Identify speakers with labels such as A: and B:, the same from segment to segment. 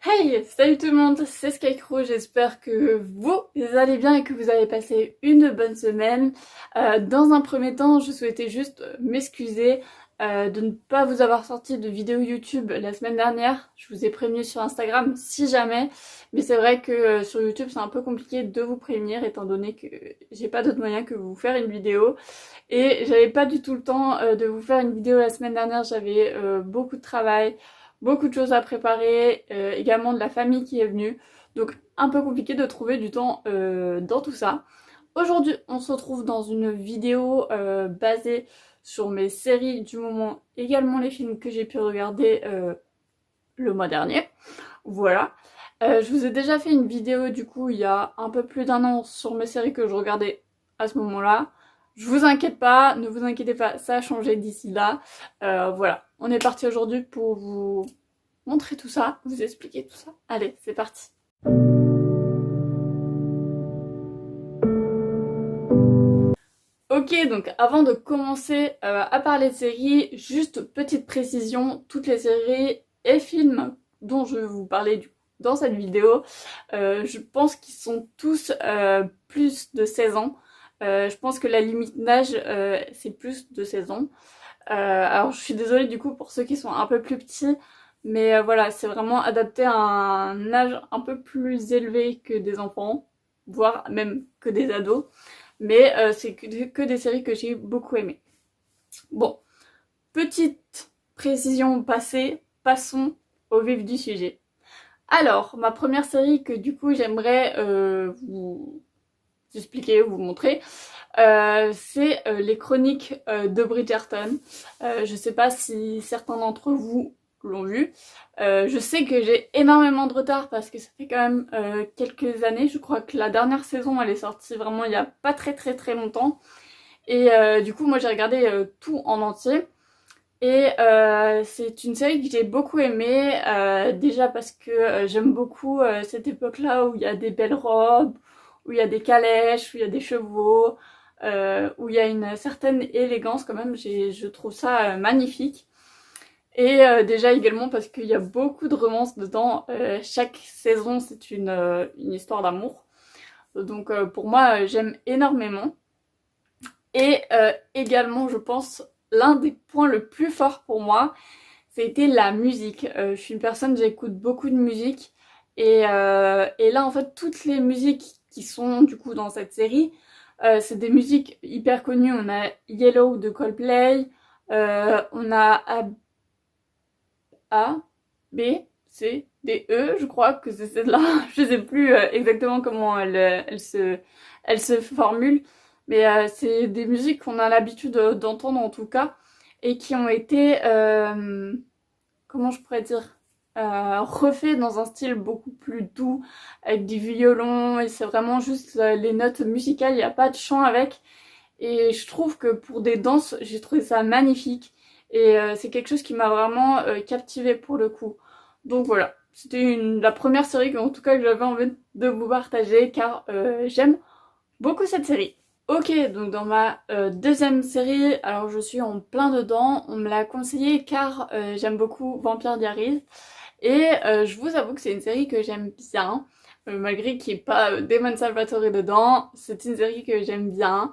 A: Hey, salut tout le monde, c'est Skycrow, j'espère que vous allez bien et que vous avez passé une bonne semaine. Dans un premier temps, je souhaitais juste m'excuser de ne pas vous avoir sorti de vidéo YouTube la semaine dernière. Je vous ai prévenu sur Instagram si jamais, mais c'est vrai que sur YouTube c'est un peu compliqué de vous prévenir étant donné que j'ai pas d'autre moyen que vous faire une vidéo. Et j'avais pas du tout le temps de vous faire une vidéo la semaine dernière, j'avais beaucoup de travail, beaucoup de choses à préparer, également de la famille qui est venue. Donc un peu compliqué de trouver du temps dans tout ça. Aujourd'hui, on se retrouve dans une vidéo basée sur mes séries du moment, également les films que j'ai pu regarder le mois dernier. Voilà. Je vous ai déjà fait une vidéo du coup il y a un peu plus d'un an sur mes séries que je regardais à ce moment-là. Je vous inquiète pas, ne vous inquiétez pas, ça a changé d'ici là. Voilà, on est parti aujourd'hui pour vous montrer tout ça, vous expliquer tout ça. Allez, c'est parti. Ok, donc avant de commencer à parler de séries, juste petite précision, toutes les séries et films dont je vais vous parler dans cette vidéo, je pense qu'ils sont tous plus de 16 ans. Je pense que la limite d'âge, c'est plus de 16 ans. Alors je suis désolée du coup pour ceux qui sont un peu plus petits, mais voilà, c'est vraiment adapté à un âge un peu plus élevé que des enfants, voire même que des ados. Mais c'est que des séries que j'ai beaucoup aimées. Bon, petite précision passée, passons au vif du sujet. Alors, ma première série que du coup j'aimerais vous expliquer, vous montrer, c'est les chroniques de Bridgerton. Je sais pas si certains d'entre vous l'ont vu. Je sais que j'ai énormément de retard parce que ça fait quand même quelques années. Je crois que la dernière saison elle est sortie vraiment il y a pas très longtemps. Et du coup moi j'ai regardé tout en entier. Et c'est une série que j'ai beaucoup aimée, déjà parce que j'aime beaucoup cette époque-là où il y a des belles robes, où il y a des calèches, où il y a des chevaux, où il y a une certaine élégance quand même, je trouve ça magnifique. Et déjà également parce qu'il y a beaucoup de romances dedans, chaque saison c'est une histoire d'amour. Donc pour moi j'aime énormément. Et également je pense l'un des points le plus forts pour moi, c'était la musique. Je suis une personne, j'écoute beaucoup de musique. Et là, en fait, toutes les musiques qui sont du coup dans cette série, c'est des musiques hyper connues. On a Yellow de Coldplay, on a A, B, C, D, E, je crois que c'est celle-là. Je sais plus exactement comment elle se formule. Mais c'est des musiques qu'on a l'habitude d'entendre en tout cas. Et qui ont été comment je pourrais dire, refait dans un style beaucoup plus doux, avec du violon, et c'est vraiment juste les notes musicales, il n'y a pas de chant avec. Et je trouve que pour des danses, j'ai trouvé ça magnifique. Et c'est quelque chose qui m'a vraiment captivée pour le coup. Donc voilà, c'était la première série en tout cas que j'avais envie de vous partager car j'aime beaucoup cette série. Ok, donc dans ma deuxième série, alors je suis en plein dedans, on me l'a conseillé car j'aime beaucoup Vampire Diaries et je vous avoue que c'est une série que j'aime bien, malgré qu'il n'y ait pas Damon Salvatore dedans, c'est une série que j'aime bien.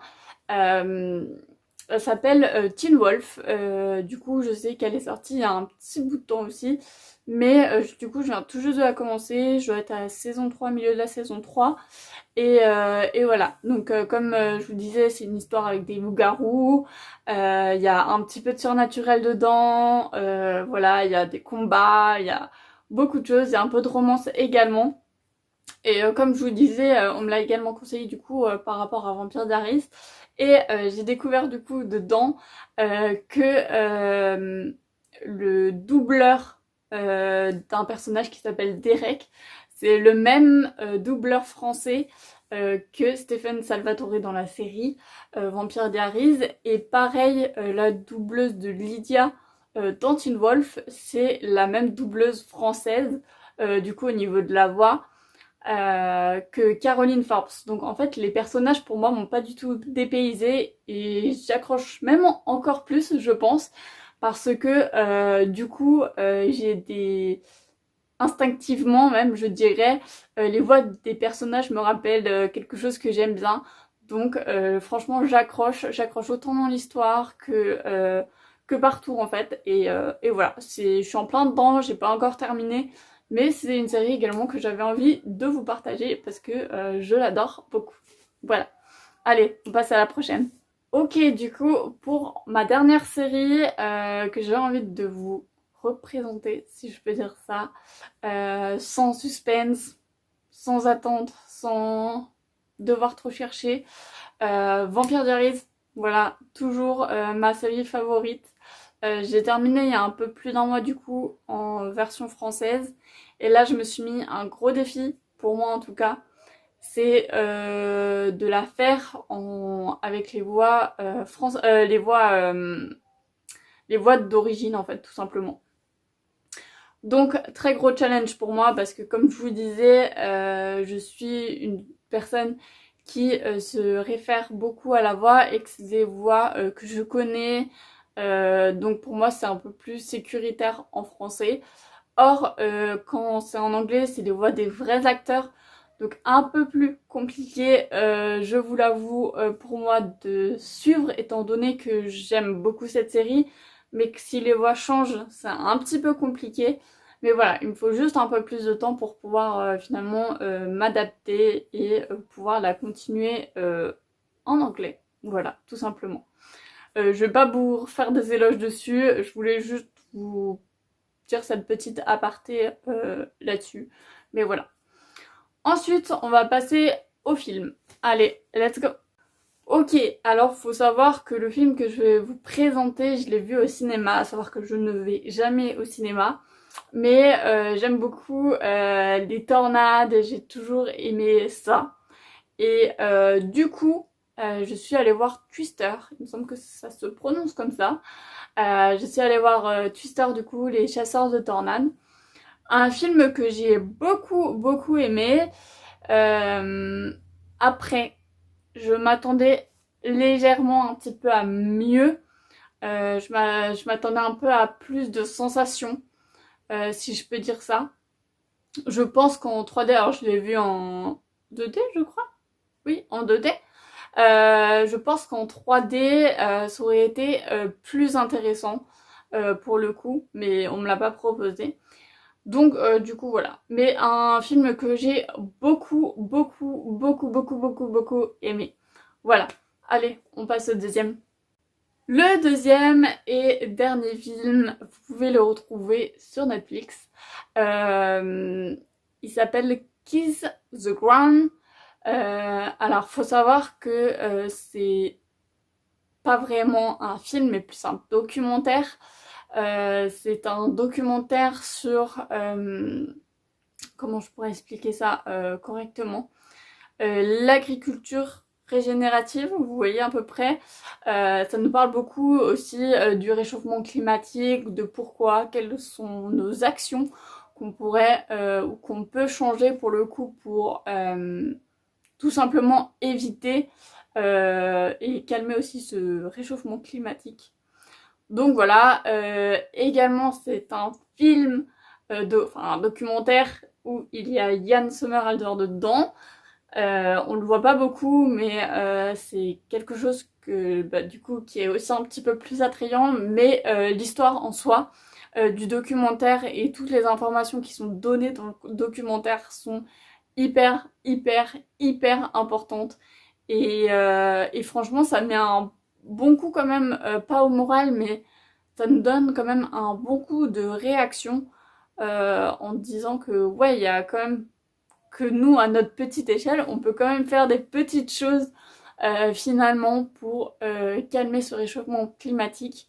A: Euh, Elle s'appelle Teen Wolf, du coup je sais qu'elle est sortie il y a un petit bout de temps aussi, mais du coup je viens tout juste de la commencer, je dois être à la saison 3, milieu de la saison 3. Et voilà, donc comme je vous disais, c'est une histoire avec des loups-garous, il y a un petit peu de surnaturel dedans, voilà, il y a des combats, il y a beaucoup de choses, il y a un peu de romance également. Et comme je vous disais, on me l'a également conseillé du coup par rapport à Vampire Diaries. Et j'ai découvert du coup dedans que le doubleur d'un personnage qui s'appelle Derek, c'est le même doubleur français que Stephen Salvatore dans la série Vampire Diaries. Et pareil, la doubleuse de Lydia dans Teen Wolf, c'est la même doubleuse française, du coup au niveau de la voix que Caroline Forbes. Donc en fait les personnages pour moi m'ont pas du tout dépaysé et j'accroche même encore plus je pense parce que du coup j'ai des instinctivement même, je dirais, les voix des personnages me rappellent quelque chose que j'aime bien. Donc franchement j'accroche autant dans l'histoire que partout en fait. Et voilà, je suis en plein dedans, j'ai pas encore terminé. Mais c'est une série également que j'avais envie de vous partager parce que je l'adore beaucoup. Voilà. Allez, on passe à la prochaine. Ok, du coup, pour ma dernière série que j'ai envie de vous représenter, si je peux dire ça, sans suspense, sans attente, sans devoir trop chercher, Vampire Diaries, voilà, toujours ma série favorite. J'ai terminé il y a un peu plus d'1 mois du coup en version française et là je me suis mis un gros défi, pour moi en tout cas, c'est de la faire avec les voix d'origine en fait tout simplement. Donc très gros challenge pour moi parce que comme je vous disais, je suis une personne qui se réfère beaucoup à la voix et que c'est des voix que je connais. Donc pour moi c'est un peu plus sécuritaire en français. Or quand c'est en anglais c'est des voix des vrais acteurs. Donc un peu plus compliqué, je vous l'avoue, pour moi de suivre étant donné que j'aime beaucoup cette série. Mais que si les voix changent c'est un petit peu compliqué. Mais voilà, il me faut juste un peu plus de temps pour pouvoir finalement m'adapter et pouvoir la continuer en anglais. Voilà, tout simplement. Je vais pas vous faire des éloges dessus, je voulais juste vous dire cette petite aparté là-dessus. Mais voilà. Ensuite, on va passer au film. Allez, let's go! Ok, alors faut savoir que le film que je vais vous présenter, je l'ai vu au cinéma, à savoir que je ne vais jamais au cinéma. Mais j'aime beaucoup les tornades, j'ai toujours aimé ça. Et du coup, je suis allée voir Twister, il me semble que ça se prononce comme ça. Je suis allée voir Twister du coup, les chasseurs de tornades. Un film que j'ai beaucoup aimé. Euh, Après, je m'attendais légèrement un petit peu à mieux. Je m'attendais un peu à plus de sensations. Si je peux dire ça. Je pense qu'en 3D, alors je l'ai vu en 2D je crois. Oui, en 2D. Je pense qu'en 3D, ça aurait été plus intéressant pour le coup, mais on me l'a pas proposé. Donc du coup voilà. Mais un film que j'ai beaucoup aimé. Voilà. Allez, on passe au deuxième. Le deuxième et dernier film, vous pouvez le retrouver sur Netflix. Il s'appelle Kiss the Ground. Alors, faut savoir que c'est pas vraiment un film, mais plus un documentaire. C'est un documentaire sur... comment je pourrais expliquer ça correctement, l'agriculture régénérative, vous voyez à peu près. Ça nous parle beaucoup aussi du réchauffement climatique, de pourquoi, quelles sont nos actions qu'on pourrait ou qu'on peut changer pour le coup pour tout simplement éviter et calmer aussi ce réchauffement climatique. Donc voilà, également c'est un film, enfin un documentaire où il y a Yann Sommerhalder dedans. On le voit pas beaucoup, mais c'est quelque chose que du coup qui est aussi un petit peu plus attrayant, mais l'histoire en soi du documentaire et toutes les informations qui sont données dans le documentaire sont hyper importantes et franchement ça met un bon coup quand même, pas au moral, mais ça nous donne quand même un bon coup de réaction en disant que ouais, il y a quand même que nous, à notre petite échelle, on peut quand même faire des petites choses finalement pour calmer ce réchauffement climatique.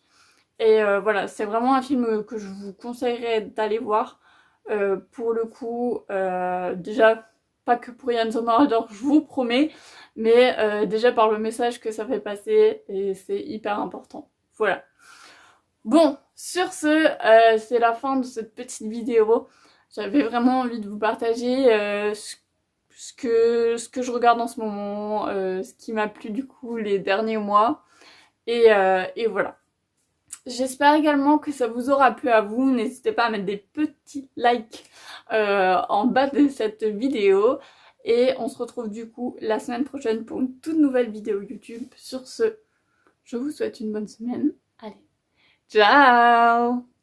A: Et voilà, c'est vraiment un film que je vous conseillerais d'aller voir. Pour le coup, déjà, pas que pour Yann Sommerhalder, je vous promets, mais déjà par le message que ça fait passer, et c'est hyper important. Voilà. Bon, sur ce, c'est la fin de cette petite vidéo. J'avais vraiment envie de vous partager ce que je regarde en ce moment, ce qui m'a plu du coup les derniers mois. Et voilà. J'espère également que ça vous aura plu à vous. N'hésitez pas à mettre des petits likes en bas de cette vidéo. Et on se retrouve du coup la semaine prochaine pour une toute nouvelle vidéo YouTube. Sur ce, je vous souhaite une bonne semaine. Allez, ciao!